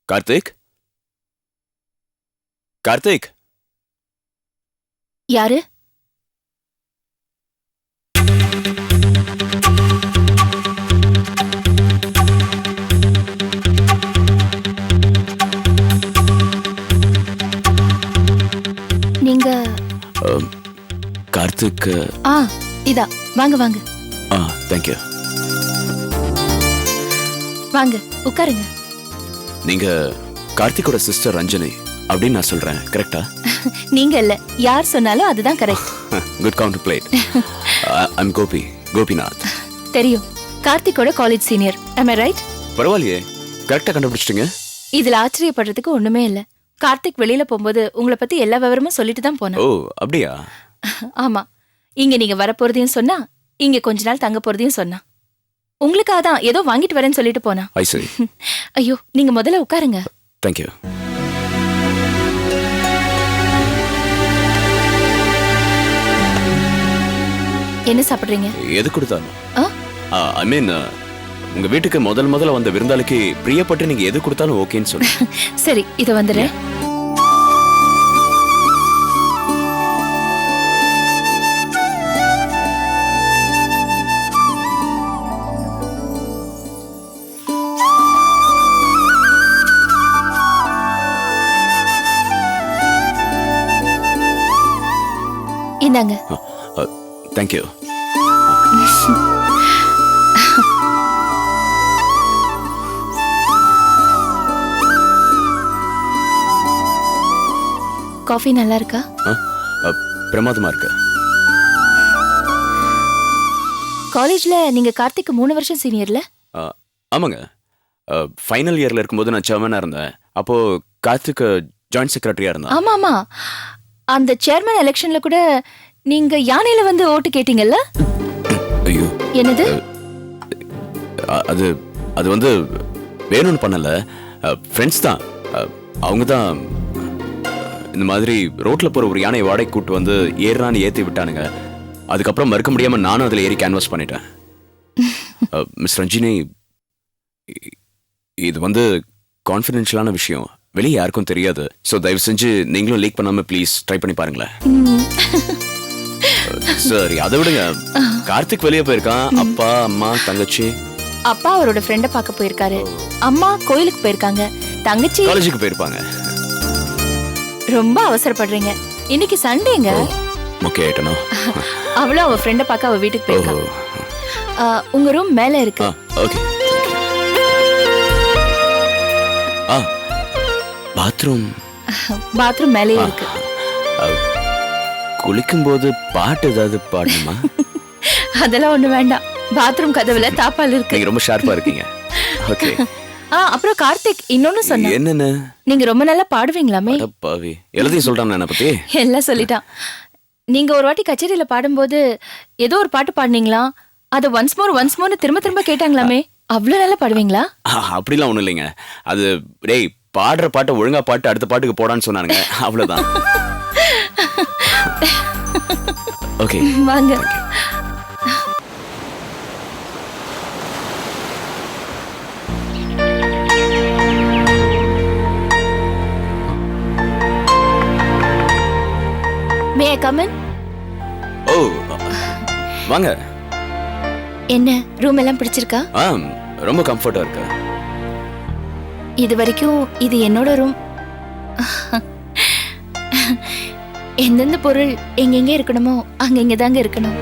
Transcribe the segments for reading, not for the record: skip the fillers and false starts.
கார்த்திக் கார்த்திக் யாரு? நீங்க கார்த்திக் இதா வாங்க வாங்க தேங்க்யூ. வாங்க உட்காருங்க. நீங்க கார்த்திகோட சிஸ்டர் ரஞ்சனி அப்படின்னு நான் சொல்றேன், கரெக்டா? நீங்க இல்ல, யார் சொன்னாலும் அதுதான் correct. Good count played. I'm Gopinath. தெரியும், கார்த்திகோட college senior. am I right? பரவாயில்லையே, கரெக்டா கண்டுபிடிச்சிட்டீங்க. இதுல ஆச்சரியப்படுறதுக்கு ஒண்ணுமே இல்ல. கார்த்திக் வெளியில போகும்போது உங்களை பத்தி எல்லா விவரமும் சொல்லிட்டு தான் போனேன். ஓ அப்படியா? ஆமா, இங்க நீங்க வரப்போறதையும் சொன்னா, இங்க கொஞ்ச நாள் தங்க போறதையும் சொன்னா. உங்களுக்காக தான் ஏதோ வாங்கிட்டு வரேன்னு சொல்லிட்டு போனா. ஐ சரி. ஐயோ, நீங்க முதல்ல உட்காருங்க. தேங்க்யூ. என்ன சாப்பிடுறீங்க? எது கொடுத்தாலும் ஐ மீன் உங்க வீட்டுக்கு முதல்ல வந்த விருந்தாளிக்கு பிரியப்பட்டு நீங்க எது கொடுத்தாலும் ஓகேன்னு சொல்லுங்க. சரி, இது வந்துடுறேன். இந்தாங்க. தேங்க்யூ. காஃபி நல்லா இருக்கா? பிரமாதமா இருக்கு. காலேஜ்ல நீங்க கார்த்திக் 3 வருஷம் சீனியர்ல? ஆமாங்க. ஃபைனல் இயர்ல இருக்கும்போது நான் சேர்மனா இருந்தேன். அப்போ கார்த்திக் ஜாயிண்ட் செக்ரட்டரியா இருந்தான். ஆமா ஆமா, அந்த சேர்மன் எலெக்ஷன்ல கூட நீங்க யானையில வந்து ஓட்டு கேட்டீங்கல்ல? ஐயோ, என்னது? அது அது வந்து வேணும்னு பண்ணல, ஃப்ரெண்ட்ஸ் தான். அவங்க தான் இந்த மாதிரி ரோட்ல போற ஒரு யானை வாடகை கூட்டு வந்து ஏறான்னு ஏத்தி விட்டானுங்க. அதுக்கப்புறம் மறுக்க முடியாம நானும் அதுல ஏறி கேன்வாஸ் பண்ணிட்டேன். மிஸ் ரஞ்சினி, இது வந்து கான்ஃபிடென்ஷியலான விஷயம், வெளியே யாருக்கும் தெரியாது. ஸோ தயவு செஞ்சு நீங்களும் லீக் பண்ணாம ப்ளீஸ் ட்ரை பண்ணி பாருங்களேன். சரி, அதை விடுங்க. கார்த்திக் வெளியே போயிருக்கான். அப்பா, அம்மா, தங்கச்சி? அப்பா அவரோட ஃப்ரெண்ட பார்க்க போயிருக்காரு. அம்மா கோயிலுக்கு போயிருக்காங்க. தங்கச்சி காலேஜுக்கு போயிருப்பாங்க. ரொம்ப அவசரப்படுறீங்க, இன்னைக்கு சண்டேங்க. ஓகே ஆயிட்டனோ. அவளும் அவ ஃப்ரெண்ட பார்க்க அவ வீட்டுக்கு போயிருக்கா. உங்க ரூம் மேல இருக்கு. ஓகே. பாத்ரூம் மேலே இருக்கு. குளிக்கும் போது பாட்டு ஏதாவது பாடணுமா? அதெல்லாம் ஒண்ணு வேண்டாம். பாத்ரூம் கதவுல தாப்பால் இருக்கு. நீங்க ரொம்ப ஷார்ப்பா இருக்கீங்க. ஓகே. அப்புறம் கார்த்திக் இன்னொன்னு சொன்னா. என்னன்னு? நீங்க ரொம்ப நல்லா பாடுவீங்களாமே. பாவி, எல்லாத்தையும் சொல்றான் என்ன பத்தி? எல்லாம் சொல்லிட்டான். நீங்க ஒரு வாட்டி கச்சேரியில பாடும்போது ஏதோ ஒரு பாட்டு பாடுனீங்களா? அத ஒன்ஸ் மோர் திரும்ப கேட்டாங்களாமே. அவ்வளவு நல்லா பாடுவீங்களா? அப்படிலாம் ஒண்ணும் இல்லைங்க. அது டேய், பாடுற பாட்டை ஒழுங்கா பாட்டு அடுத்த பாட்டுக்கு போடான்னு சொன்னானுங்க, அவ்வளவுதான். ஓகே வாங்க. மே ஐ கம் இன்? ஓ வாங்க. என்ன, ரூம் எல்லாம் பிடிச்சிருக்கா? ரொம்ப கம்ஃபர்ட்டா இருக்கு. இது வரைக்கும் இது என்னோட ரூம். எந்தெந்த பொருள் எங்கெங்க இருக்கணுமோ அங்கெங்க தாங்க இருக்கணும்.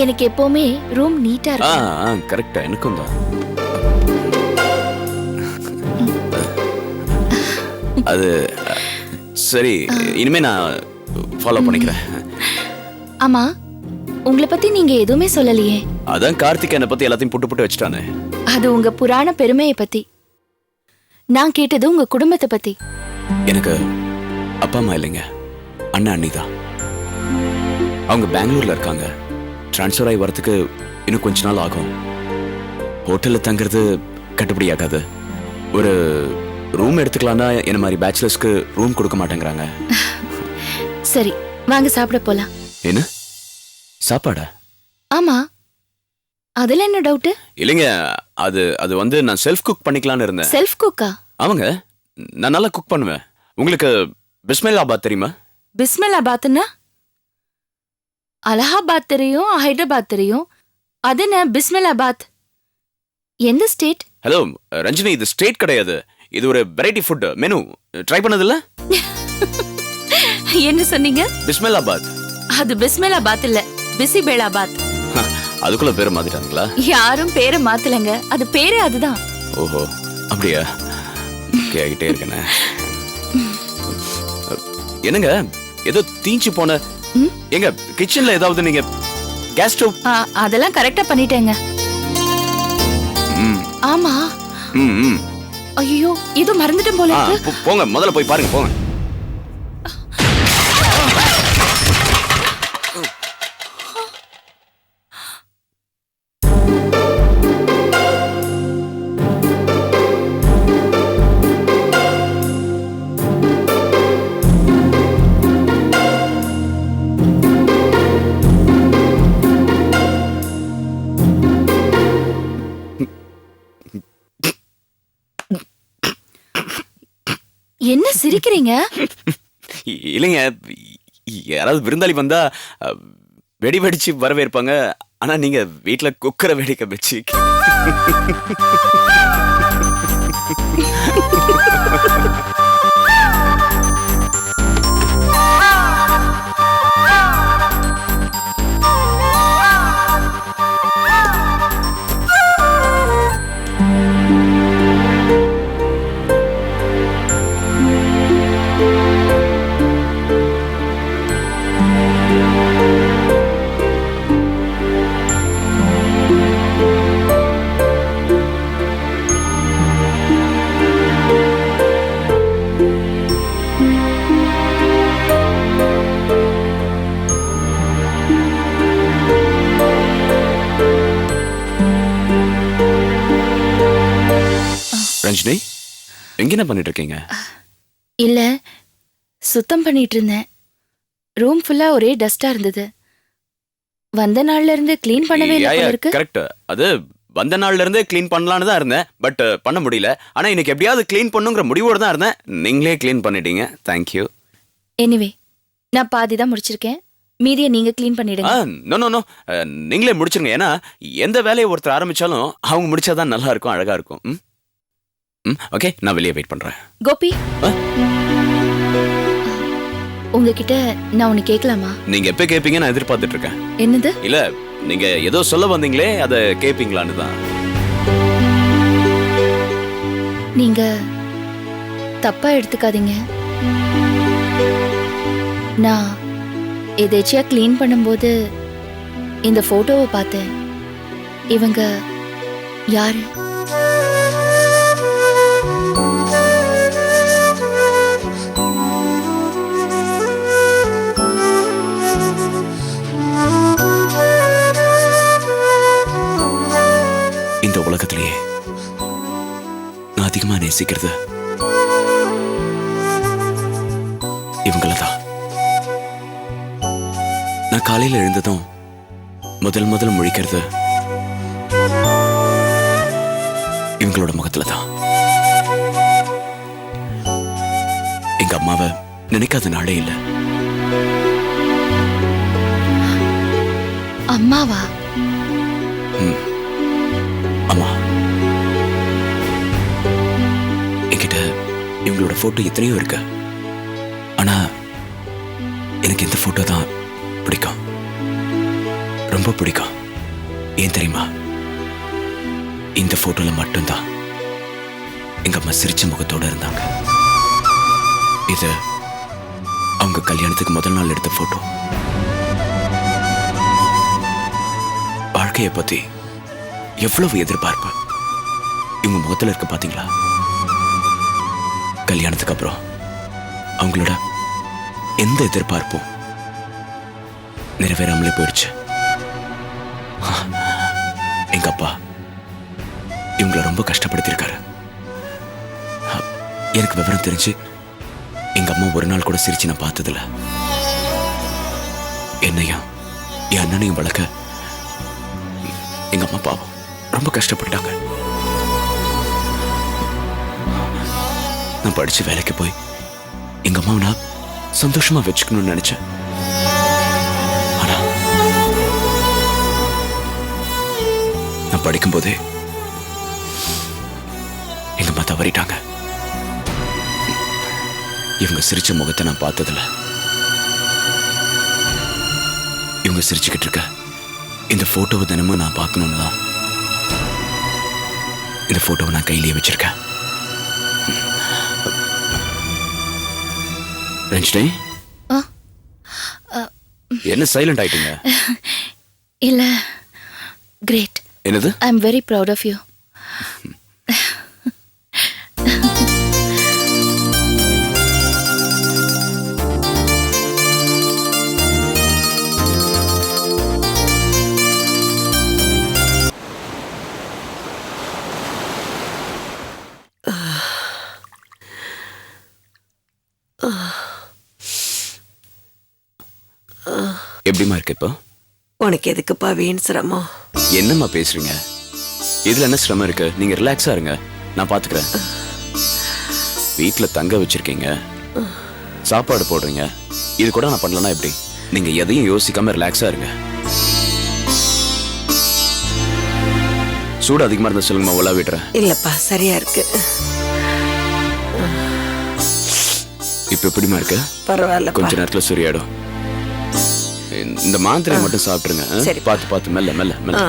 எனக்கு எப்பவுமே ரூம் நீட்டா இருக்கும். கரெக்ட்டா, எனக்கும் தான். அது சரி, இனிமே நான் ஃபாலோ பண்ணிக்கிறேன். ஆமா, உங்களை பத்தி நீங்க எதுவுமே சொல்லலையே. அதான் கார்த்திக் என்ன பத்தி எல்லாத்தையும் புட்டு வச்சுட்டானே. அது உங்க புராண பெருமையை பத்தி. நான் கேட்டது உங்க குடும்பத்தை பத்தி. எனக்கு அப்பா அம்மா இல்லைங்க, அண்ணா அண்ணி தான். அவங்க பெங்களூர்ல இருக்காங்க. டிரான்ஸ்ஃபர் ஆகி வரதுக்கு இன்னும் கொஞ்ச நாள் ஆகும். ஹோட்டல்ல தங்குறது கட்டுப்படி ஆகாது. ஒரு ரூம் எடுத்துக்கலாம்னா என்ன மாதிரி பேச்சுலர்ஸ்க்கு ரூம் கொடுக்க மாட்டேங்கிறாங்க. சரி, வாங்க சாப்பிட போலாம். என்ன சாப்பாடா? ஆமா, அதுல என்ன டவுட்? இல்லைங்க, அது அது வந்து நான் செல்ஃப் குக் பண்ணிக்கலாம்னு இருந்தேன். செல்ஃப் குக்கா? ஆமாங்க, நான் நல்லா குக் பண்ணுவேன். உங்களுக்கு பிஸ்மில்லாபாத் தெரியுமா? பிஸ்மில்லாபாத்னா? அலகாபாத் தெரியும், ஹைதராபாத் தெரியும். அது என்ன பிஸ்மில்லாபாத்? எந்த ஸ்டேட்? ஹலோ ரஞ்சினி, இது ஸ்டேட் கிடையாது. இது ஒரு வெரைட்டி ஃபுட் மெனு. ட்ரை பண்ணதில்ல? என்ன சொன்னீங்க? பிஸ்மில்லாபாத். அது பிஸ்மில்லாபாத் இல்ல, பிசிபேலாபாத். அதுக்குள்ள பேரை மாத்திட்டாங்களா? யாரும் பேரை மாத்தலங்க, அது பேரே அதுதான். ஓஹோ, அப்படியா? கேக்கிட்டே இருக்கேனே. என்னங்க, ஏதோ தீஞ்சு போன எங்க கிச்சன்ல ஏதாவது நீங்க கேஸ் ஸ்டவ்? அதெல்லாம் கரெக்டா பண்ணிட்டேங்க. ஆமா. ஐயோ, இது மறந்துட்டேன் போல இருக்கு. போங்க, முதல்ல போய் பாருங்க, போங்க. என்ன சிரிக்கிறீங்க? இல்லைங்க, யாராவது விருந்தாளி வந்தா வெடி வெடிச்சு வரவேற்பாங்க. ஆனா நீங்க வீட்டுல குக்கரை வெடிக்க வச்சு. ரஞ்சினி, எங்க என்ன பண்ணிட்டு இருக்கீங்க? இல்ல, சுத்தம் பண்ணிட்டு இருந்தேன். ரூம் ஃபுல்லா ஒரே டஸ்டா இருந்தது. வந்த நாள்ல இருந்து க்ளீன் பண்ணவே இல்ல போல இருக்கு. கரெக்ட். அது வந்த நாள்ல இருந்தே க்ளீன் பண்ணலாம்னு தான் இருந்தேன், பட் பண்ண முடியல. ஆனா இன்னைக்கு எப்படியாவது க்ளீன் பண்ணுங்கிற முடிவோட தான் இருந்தேன். நீங்களே க்ளீன் பண்ணிட்டீங்க. Thank you. எனிவே, நான் பாதி தான் முடிச்சிருக்கேன். மீதியை நீங்க க்ளீன் பண்ணிடுங்க. நோ, நீங்களே முடிச்சிருங்க. ஏன்னா எந்த வேலையை ஒருத்தர் ஆரம்பிச்சாலும் அவங்க முடிச்சாதான் நல்லா இருக்கும், அழகா இருக்கும். ஓகே, நான் வெளியே வெயிட் பண்றேன். கோபி, உங்ககிட்ட நான் ஒன்னு கேட்கலாமா? நீங்க எப்ப கேப்பீங்க நான் எதிர்பார்த்துட்டு இருக்கேன். என்னது? இல்ல, நீங்க ஏதோ சொல்ல வந்தீங்களே, அத கேப்பீங்களான்னு தான். நீங்க தப்பா எடுத்துக்காதீங்க. நான் எதேச்சியா க்ளீன் பண்ணும்போது இந்த போட்டோவை பார்த்தேன். இவங்க யாரு? இந்த உலகத்திலேயே நான் அதிகமா நேசிக்கிறது இவங்களதான். நான் காலையில எழுந்ததும் முதல் முழிக்கிறது இவங்களோட முகத்துலதான். எங்க அம்மாவை நினைக்காத நாளே இல்ல. அம்மாவா? அம்மா, என்கிட்ட இவங்களோட போட்டோ எத்தனையோ இருக்கு. ஆனா எனக்கு இந்த போட்டோ தான் பிடிக்கும், ரொம்ப பிடிக்கும். ஏன் தெரியுமா? இந்த போட்டோல மட்டும்தான் எங்க அம்மா சிரிச்ச முகத்தோட இருந்தாங்க. இது அவங்க கல்யாணத்துக்கு முதல் நாள் எடுத்த போட்டோ. வாழ்க்கையை பத்தி எவ்வளவு எதிர்பார்ப்பு இவங்க முகத்துல இருக்க பாத்தீங்களா? கல்யாணத்துக்கு அப்புறம் அவங்களோட எந்த எதிர்பார்ப்பும் நிறைவேறாமலே போயிடுச்சு. எங்க அப்பா இவங்கள ரொம்ப கஷ்டப்படுத்திருக்காரு. எனக்கு விவரம் தெரிஞ்சு எங்க அம்மா ஒரு நாள் கூட சிரிச்சு நான் பார்த்ததில்ல. என்னையும் என் அண்ணனையும் வளர்க்க எங்க அம்மா பாவம் ரொம்ப கஷ்டப்பட்டாங்க. நான் படிச்சு வேலைக்கு போய் எங்க அம்மாவை நான் சந்தோஷமா வச்சுக்கணும்னு நினைச்சேன். ஆனா நான் படிக்கும் போதே எங்க அம்மா தவறிட்டாங்க. இவங்க சிரிச்ச முகத்தை நான் பார்த்ததில்ல. இவங்க சிரிச்சுக்கிட்டு இருக்க இந்த போட்டோவை தினமும் நான் பார்க்கணும்னு தான் இந்த போட்டோவை நான் கையிலேயே வச்சிருக்கேன். ரஞ்சினி, என்ன சைலண்ட் ஆயிட்டீங்க? இல்ல, கிரேட். என்னது? I am very proud of you. எப்படிமா இருக்கு இப்போ? உனக்கு எதுக்குப்பா வீண் சிரமம்? என்னம்மா பேசுறீங்க? இதுல என்ன சிரமம் இருக்கு? நீங்க ரிலாக்ஸா இருங்க, நான் பாத்துக்கிறேன். வீட்டுல தங்க வச்சிருக்கீங்க, சாப்பாடு போடுறீங்க, இது கூட நான் பண்ணலன்னா எப்படி? நீங்க எதையும் யோசிக்காம ரிலாக்ஸா இருங்க. சூடு அதிகமா இருந்தா சொல்லுங்கம்மா, உலா விடுறேன். இல்லப்பா, சரியா இருக்கு. இப்ப எப்படிமா இருக்கு? பரவாயில்ல, கொஞ்ச நேரத்துல சரியாயிடும். இந்த மாத்திரையை மட்டும் சாப்பிட்டுருங்க. சரி, பார்த்து பார்த்து மெல்ல மெல்ல மெல்ல.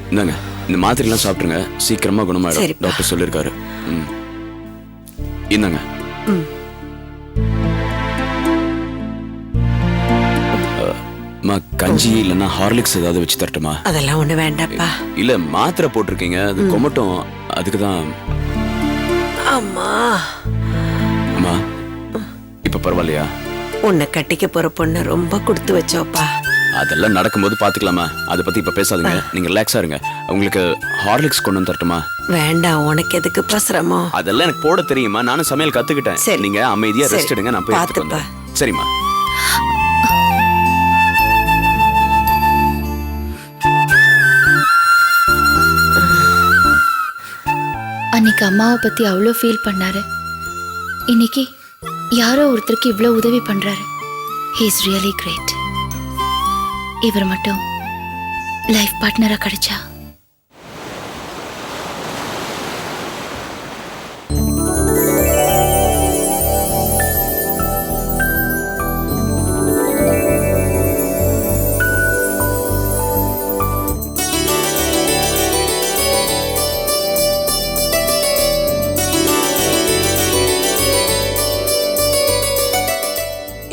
இந்தாங்க, இந்த மாத்திரைலாம் சாப்பிட்டுருங்க, சீக்கிரமா குணமாயிடும், டாக்டர் சொல்லியிருக்காரு. இந்தாங்க. கஞ்சி இல்லைன்னா ஹார்லிக்ஸ் ஏதாவது வச்சு தரட்டுமா? அதெல்லாம் ஒண்ணு வேண்டாப்பா. இல்ல, மாத்திரை போட்டிருக்கீங்க, அது கொமட்டும், அதுக்குதான். அம்மா அம்மா, இப்ப பரவாயில்லையா? உன்னை கட்டிக்க போற பொண்ணு ரொம்ப கொடுத்து வச்சோப்பா. அதெல்லாம் நடக்கும்போது பாத்துக்கலாமா, அதை பத்தி இப்ப பேசாதீங்க. நீங்க ரிலாக்ஸா இருங்க. உங்களுக்கு ஹார்லிக்ஸ் கொண்டு வந்து தரட்டுமா? வேண்டாம், உனக்கு எதுக்குப்பா சிரமம்? அதெல்லாம் எனக்கு போட தெரியுமா, நானும் சமையல் கத்துக்கிட்டேன். சரி, நீங்க அமைதியா ரெஸ்ட் எடுங்க, நான் போய் எடுத்துட்டு பாத்துப்பா. வந்துடுறேன். சரிம்மா. அன்னைக்கு அம்மாவை பத்தி அவ்வளோ ஃபீல் பண்ணாரு. இன்னைக்கு யாரோ ஒருத்தருக்கு இவ்வளோ உதவி பண்றாரு. He is really great. இவர் மட்டும் லைஃப் பார்ட்னரா கிடைச்சா.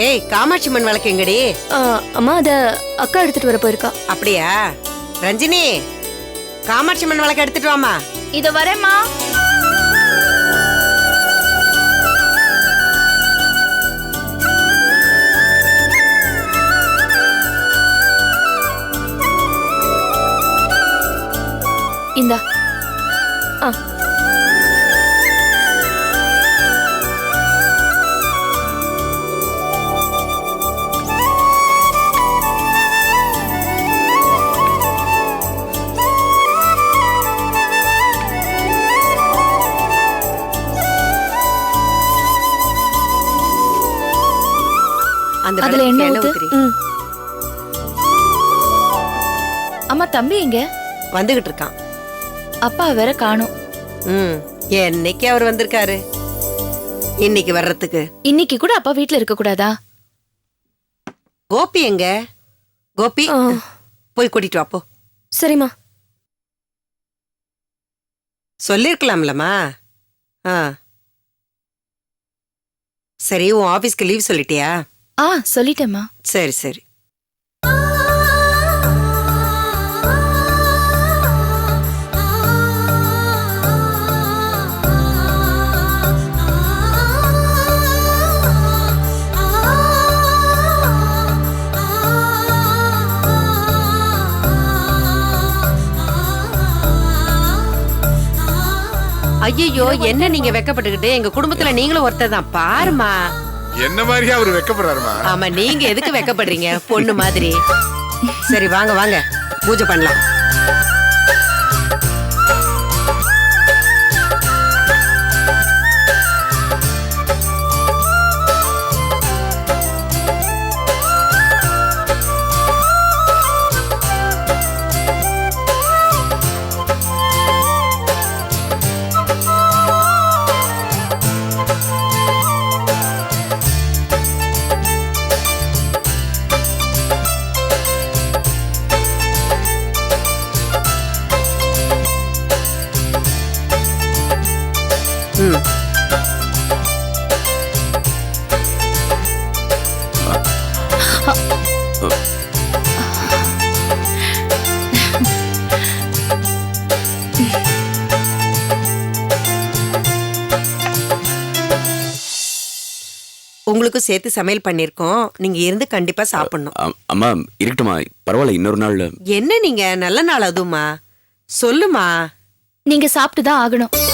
ஏய், காமாட்சி மண் விளக்கு எங்கடி? அம்மா, அத அக்கா எடுத்துட்டு வர போயிருக்கா. அப்படியா? ரஞ்சினி, காமாட்சி மண் விளக்கு எடுத்துட்டு வாமா. இத வரேம்மா. இந்தா. அதுல என்ன ஊத்து? அம்மா, தம்பி எங்க? வந்துகிட்டு இருக்கான். அப்பா வேற காணோம். என்னைக்கு அவர் வந்திருக்காரு? இன்னைக்கு வர்றதுக்கு. இன்னைக்கு கூட அப்பா வீட்ல இருக்க கூடாதா? கோபி எங்க? கோபி, போய் கூட்டிட்டு வா போ. சரிம்மா. சொல்லிருக்கலாம்லம்மா. சரி, உன் ஆபீஸ்க்கு லீவ் சொல்லிட்டியா? சொல்லிட்டேம்மா. சரி சரி. ஐயோ, என்ன நீங்க வெக்கப்பட்டுக்கிட்டு? எங்க குடும்பத்துல நீங்களும் ஒருத்தர் தான் பாருமா. என்ன மாதிரியா அவரு வெக்கப்படுறாருமா? ஆமா, நீங்க எதுக்கு வெக்கப்படுறீங்க பொண்ணு மாதிரி? சரி வாங்க வாங்க பூஜை பண்ணலாம். ம். உங்களுக்கு சேர்த்து சமையல் பண்ணிருக்கோம். நீங்க இருந்து கண்டிப்பா சாப்பிடணும். அம்மா இருக்கட்டுமா, பரவாயில்ல, இன்னொரு நாள். என்ன நீங்க நல்ல நாள் அதுமா? சொல்லுமா. நீங்க சாப்பிட்டு தான் ஆகணும்.